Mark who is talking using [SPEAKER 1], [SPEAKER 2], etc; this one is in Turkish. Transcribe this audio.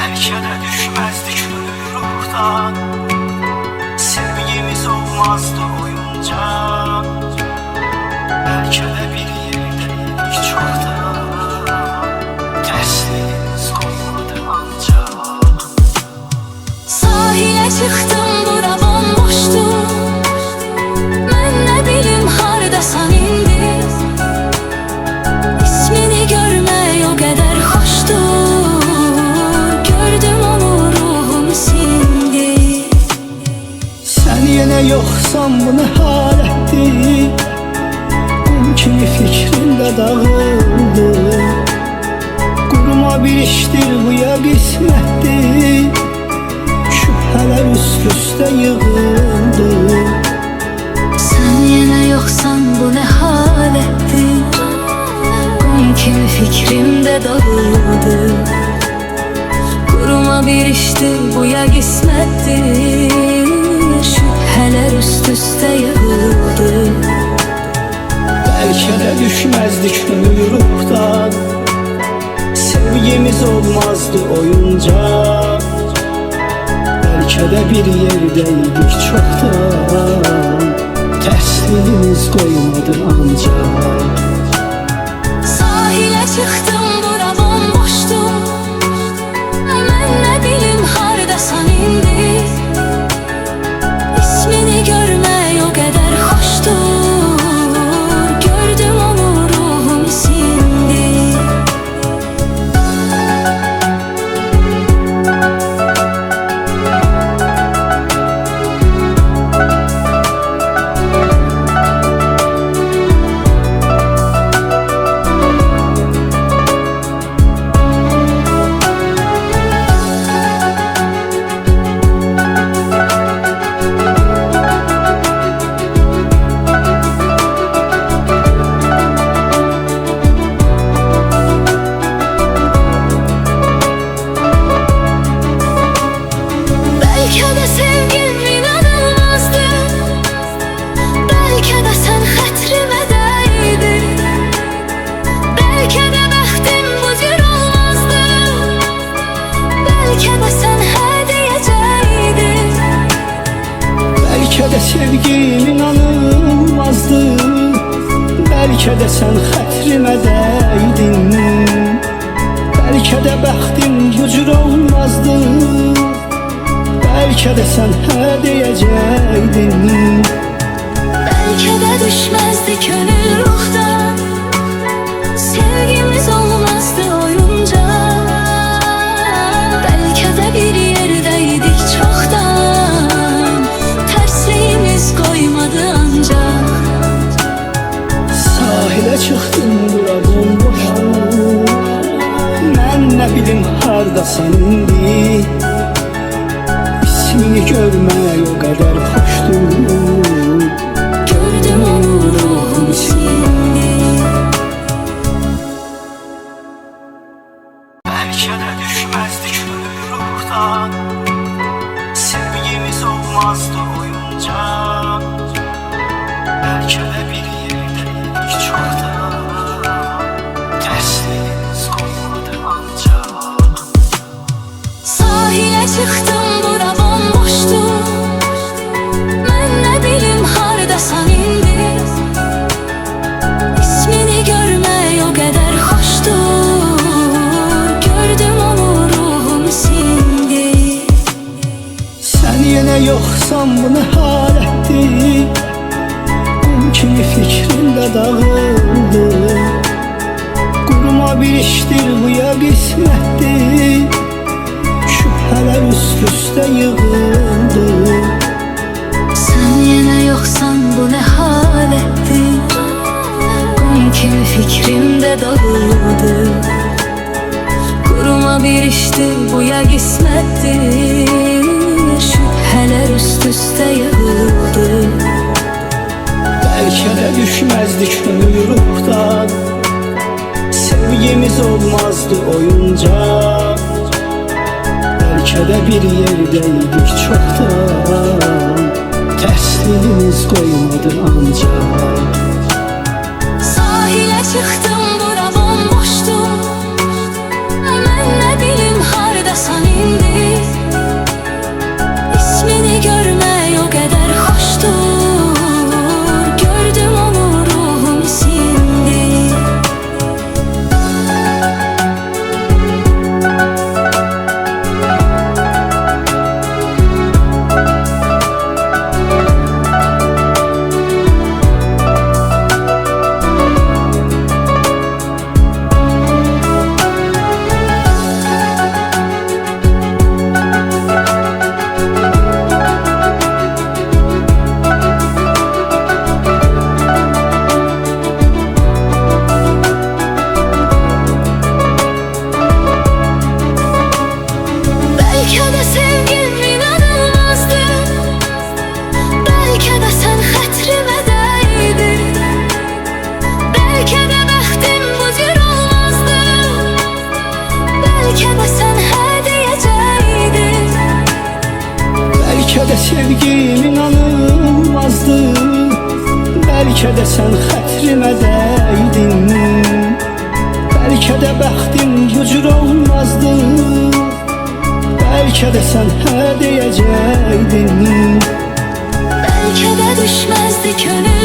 [SPEAKER 1] Belki de düşmezdik ruhtan, sevgimiz olmazdı oyuncak. Belki de bir yerdeydik çoktan, tersimiz koymadı ancak.
[SPEAKER 2] Sahile çıktım, bura bomboştu. Ben ne bilim hardasan indi. İsmini görmək o qədər xoşdur. Gördüm onu, ruhum sindi.
[SPEAKER 1] Sen yine yoksan bu ne halettir? Kimi fikrimde dağıldı. Kuruma bir iştir bu ya kısmettir. Şüpheler üst üste yığıldı.
[SPEAKER 2] Sen yine yoksan bu ne halettir? Kum kimi fikrimde dağıldı. Kuruma bir iştir bu ya kısmettir. Şüpheler üst üste yığıldı.
[SPEAKER 1] Belki de düşmezdik ruhtan, sevgimiz olmazdı oyuncak. Belki de bir yerdeydik çoktan, tersliğimiz koymadı ancak.
[SPEAKER 2] Sahile çıktım, bura bomboştu. Ben ne bilim hardasan indi. İsmini görmək o qədər xoşdur. Gördüm onu, ruhum sindi. Belki de sevgim inanılmazdı. Belki de sen hatırıma değdin. Belki de bəxtim bu cür olmazdı. Belki de sen hediyeceydin.
[SPEAKER 1] Belki de sevgim inanılmazdı. Belki de sen hatırıma değdin. Belki de bəxtim bu cür olmazdı. Belki de sen hediyeceydin.
[SPEAKER 2] Belki de düşmezdi gönül ruhtan. Sevgimiz olmazdı oyuncak. Belki de bir yerdeydik çoktan, tersliğimiz koymadı ancak.
[SPEAKER 1] Sahile çıktım, bura bomboştu. Ben ne bilim hardasan indi. İsmini görmək o qədər xoşdur.
[SPEAKER 2] Gördüm onu, ruhum sindi.
[SPEAKER 1] Belki de düşmezdik ruhtan, sevgimiz olmazdı oyuncak. Belki de bir yerdeydik çoktan, tersliğimiz koymadı ancak.
[SPEAKER 2] Sahile çıktım, bura bomboştu. Ben ne bilim hardasan indi. İsmini görmək o qədər xoşdur. Gördüm onu, ruhum sindi.
[SPEAKER 1] Sen yine yoksan bu ne halettir? Kimi fikrimde dağıldı. Kuruma bir iştir bu ya kısmettir. Şüpheler üst üste yığıldı.
[SPEAKER 2] Sen yine yoksan bu ne halettir? Kum kimi fikrimde dağıldı. Kuruma bir iştir bu ya kısmettir. Şüpheler üst üste yığıldı.
[SPEAKER 1] Belki de düşmezdik ruhtan, sevgimiz olmazdı oyuncak. Belki de bir yerdeydik çoktan, tersliğimiz koymadı ancak.
[SPEAKER 2] Sahile çıktım, bura bomboştu. Ben ne bilim hardasan indi.
[SPEAKER 1] sevgim inanılmazdı. Belki de sen xətrimə dəydin, belki de bəxtim bu cür olmazdı. Belki de sen hə deyəcəkdin.
[SPEAKER 2] Belki de düşmezdi könül